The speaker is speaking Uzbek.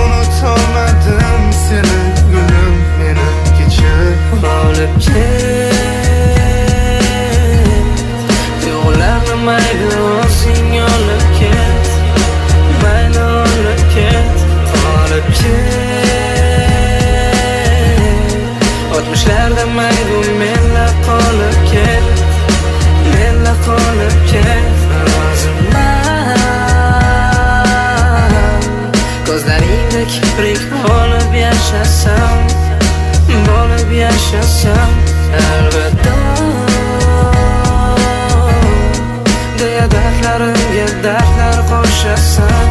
unutolmadim seni gülüm, meni kechir. Olib ket, tuyg'ularni mayli o'zing olib ket, mayli olib ket. Olib ket, o'tmishlarda mangu menla qolib ket, menla qolib ket. Roziman ko'zlaringda kiprik bo'lib yashasam, bo'lib yashasam. Albatta deya dardlarimga dardlar qo'shasan.